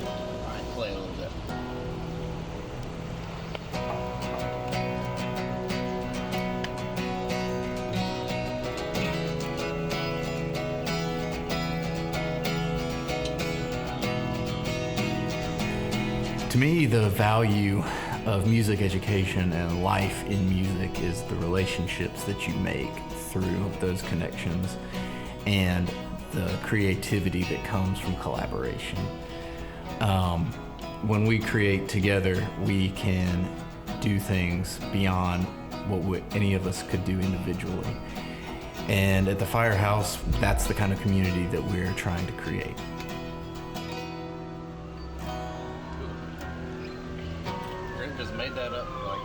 All right, play a little bit. To me, the value of music education and life in music is the relationships that you make through those connections and the creativity that comes from collaboration. When we create together, we can do things beyond what any of us could do individually. And at the Firehouse, that's the kind of community that we're trying to create. Just made that up like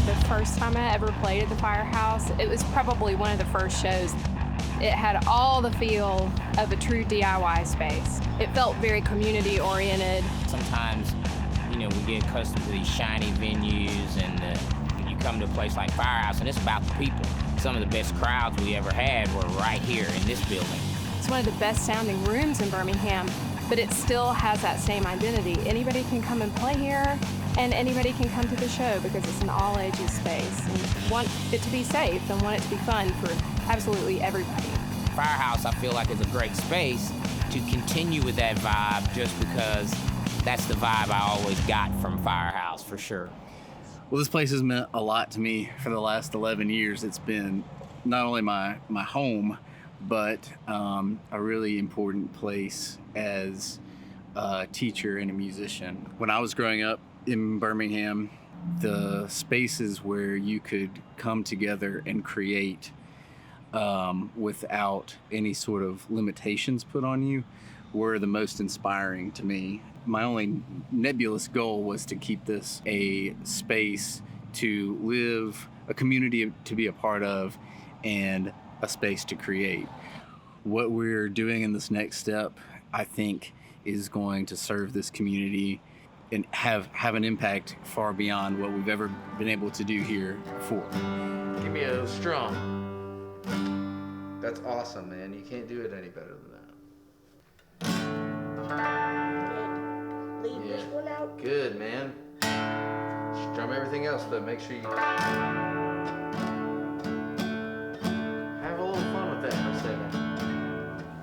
The first time I ever played at the Firehouse, it was probably one of the first shows. It had all the feel of a true DIY space. It felt very community oriented. Sometimes, we get accustomed to these shiny venues, and you come to a place like Firehouse, and it's about the people. Some of the best crowds we ever had were right here in this building. It's one of the best sounding rooms in Birmingham, but it still has that same identity. Anybody can come and play here, and anybody can come to the show because it's an all ages space. And want it to be safe and want it to be fun for absolutely everybody. Firehouse, I feel like, is a great space to continue with that vibe just because that's the vibe I always got from Firehouse, for sure. Well, this place has meant a lot to me for the last 11 years. It's been not only my home, but a really important place as a teacher and a musician. When I was growing up in Birmingham, the spaces where you could come together and create without any sort of limitations put on you were the most inspiring to me. My only nebulous goal was to keep this a space to live, a community to be a part of, and a space to create. What we're doing in this next step, I think, is going to serve this community and have an impact far beyond what we've ever been able to do here before. Give me a strum. That's awesome, man. You can't do it any better than that. Leave this one out. Good, man. Strum everything else, though. Make sure you have a little fun with that for a second.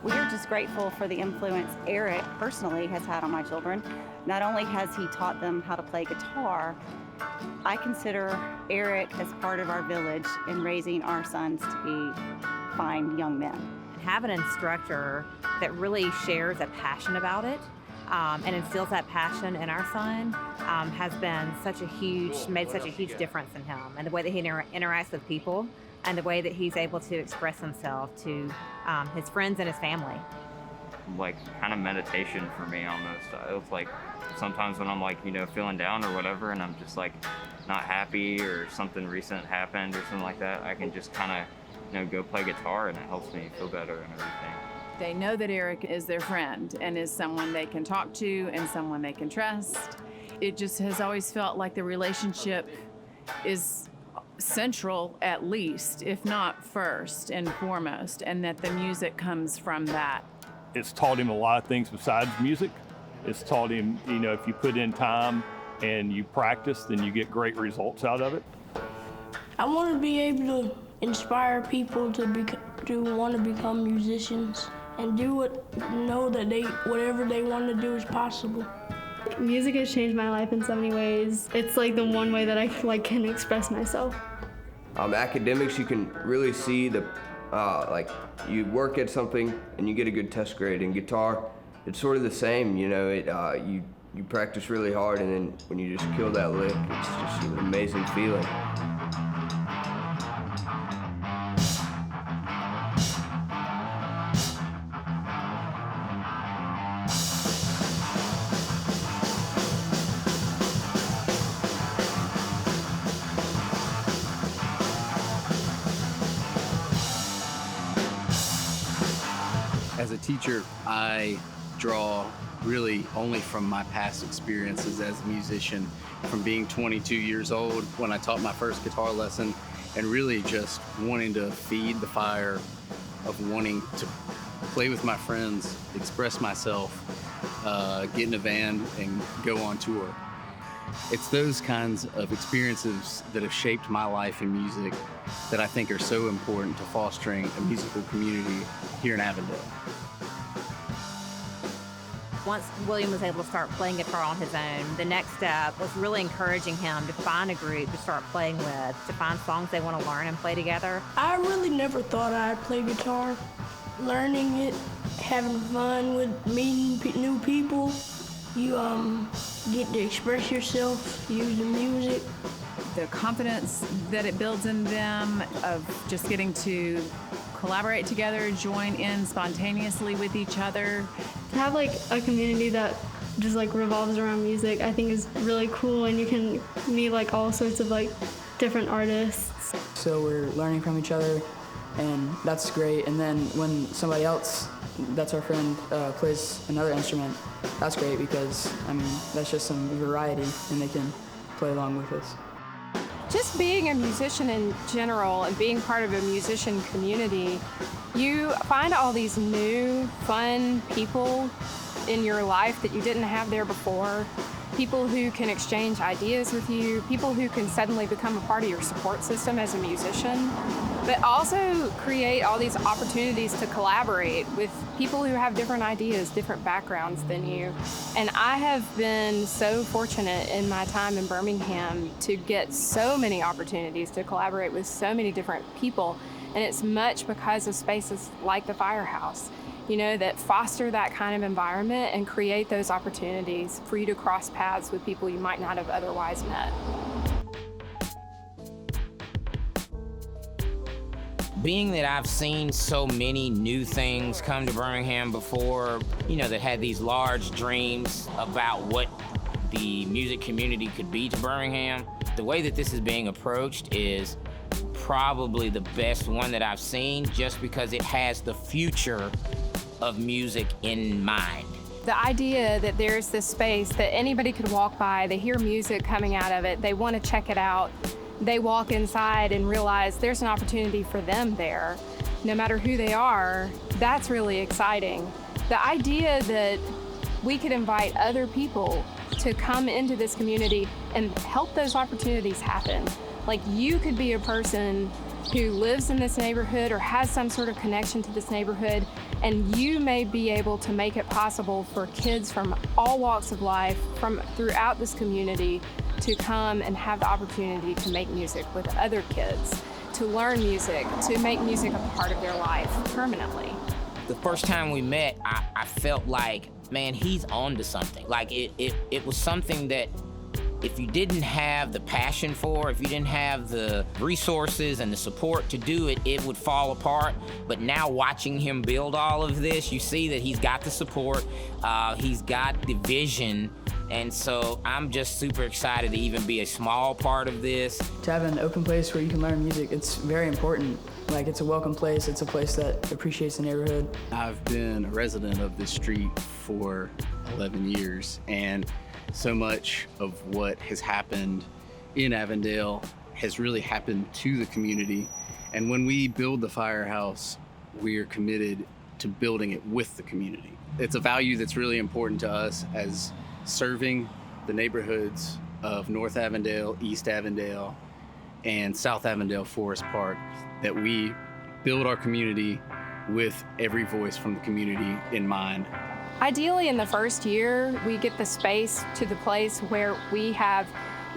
We're just grateful for the influence Eric personally has had on my children. Not only has he taught them how to play guitar, I consider Eric as part of our village in raising our sons to be fine young men. Have an instructor that really shares a passion about it and instills that passion in our son has been made such a huge difference in him, and the way that he interacts with people and the way that he's able to express himself to his friends and his family. Like kind of meditation for me almost. It's like sometimes when I'm like, feeling down or whatever, and I'm just like not happy or something recent happened or something like that, I can just kind of, go play guitar, and it helps me feel better and everything. They know that Eric is their friend and is someone they can talk to and someone they can trust. It just has always felt like the relationship is central, at least, if not first and foremost, and that the music comes from that. It's taught him a lot of things besides music. It's taught him, if you put in time and you practice, then you get great results out of it. I want to be able to inspire people to want to become musicians and know that whatever they want to do is possible. Music has changed my life in so many ways. It's like the one way that I can express myself. Academics, you can really see you work at something and you get a good test grade. In guitar, it's sort of the same. You practice really hard, and then when you just kill that lick, it's just an amazing feeling. As a teacher, I draw really only from my past experiences as a musician, from being 22 years old when I taught my first guitar lesson and really just wanting to feed the fire of wanting to play with my friends, express myself, get in a van and go on tour. It's those kinds of experiences that have shaped my life in music that I think are so important to fostering a musical community here in Avondale. Once William was able to start playing guitar on his own, the next step was really encouraging him to find a group to start playing with, to find songs they want to learn and play together. I really never thought I'd play guitar. Learning it, having fun with meeting new people, you get to express yourself, use the music. The confidence that it builds in them of just getting to collaborate together, join in spontaneously with each other. To have like a community that just like revolves around music, I think is really cool, and you can meet like all sorts of like different artists. So we're learning from each other, and that's great. And then when somebody else that's our friend plays another instrument, that's great because, I mean, that's just some variety and they can play along with us. Just being a musician in general and being part of a musician community, you find all these new, fun people in your life that you didn't have there before. People who can exchange ideas with you, people who can suddenly become a part of your support system as a musician, but also create all these opportunities to collaborate with people who have different ideas, different backgrounds than you. And I have been so fortunate in my time in Birmingham to get so many opportunities to collaborate with so many different people. And it's much because of spaces like the Firehouse, you know, that foster that kind of environment and create those opportunities for you to cross paths with people you might not have otherwise met. Being that I've seen so many new things come to Birmingham before, you know, that had these large dreams about what the music community could be to Birmingham, the way that this is being approached is probably the best one that I've seen, just because it has the future of music in mind. The idea that there's this space that anybody could walk by, they hear music coming out of it, they want to check it out, they walk inside and realize there's an opportunity for them there, no matter who they are, that's really exciting. The idea that we could invite other people to come into this community and help those opportunities happen. Like, you could be a person who lives in this neighborhood or has some sort of connection to this neighborhood, and you may be able to make it possible for kids from all walks of life from throughout this community to come and have the opportunity to make music with other kids, to learn music, to make music a part of their life permanently. The first time we met, I felt like, man, he's on to something. Like, it was something that if you didn't have the passion for, if you didn't have the resources and the support to do it, it would fall apart. But now watching him build all of this, you see that he's got the support, he's got the vision, and so I'm just super excited to even be a small part of this. To have an open place where you can learn music, it's very important. Like, it's a welcome place, it's a place that appreciates the neighborhood. I've been a resident of this street for 11 years, and so much of what has happened in Avondale has really happened to the community. And when we build the Firehouse, we're committed to building it with the community. It's a value that's really important to us as serving the neighborhoods of North Avondale, East Avondale, and South Avondale Forest Park, that we build our community with every voice from the community in mind. Ideally, in the first year, we get the space to the place where we have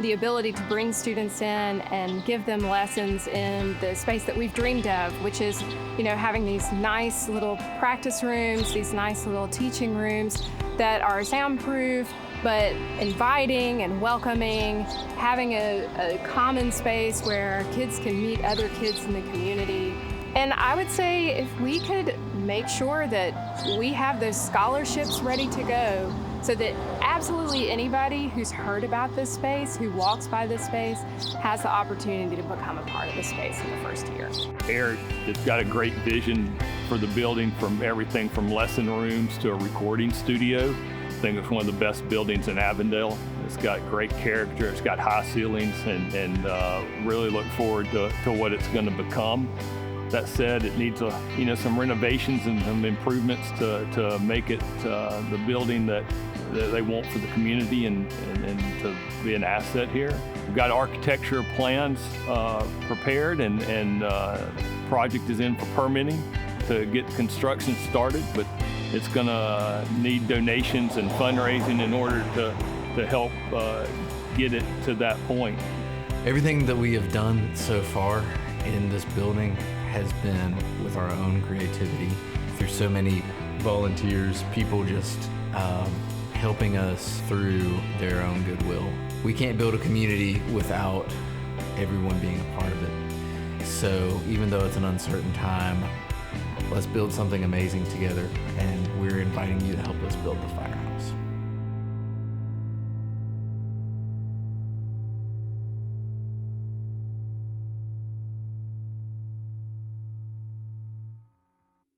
the ability to bring students in and give them lessons in the space that we've dreamed of, which is, you know, having these nice little practice rooms, these nice little teaching rooms that are soundproof, but inviting and welcoming, having a common space where kids can meet other kids in the community. And I would say if we could make sure that we have those scholarships ready to go so that absolutely anybody who's heard about this space, who walks by this space, has the opportunity to become a part of the space in the first year. Eric has got a great vision for the building, from everything from lesson rooms to a recording studio. I think it's one of the best buildings in Avondale. It's got great character, it's got high ceilings, and really look forward to what it's going to become. That said, it needs some renovations and some improvements to make it the building that they want for the community and to be an asset here. We've got architecture plans prepared, and project is in for permitting to get construction started, but it's going to need donations and fundraising in order to help get it to that point. Everything that we have done so far in this building has been with our own creativity, through so many volunteers, people just helping us through their own goodwill. We can't build a community without everyone being a part of it. So even though it's an uncertain time, let's build something amazing together, and we're inviting you to help us build the Firehouse.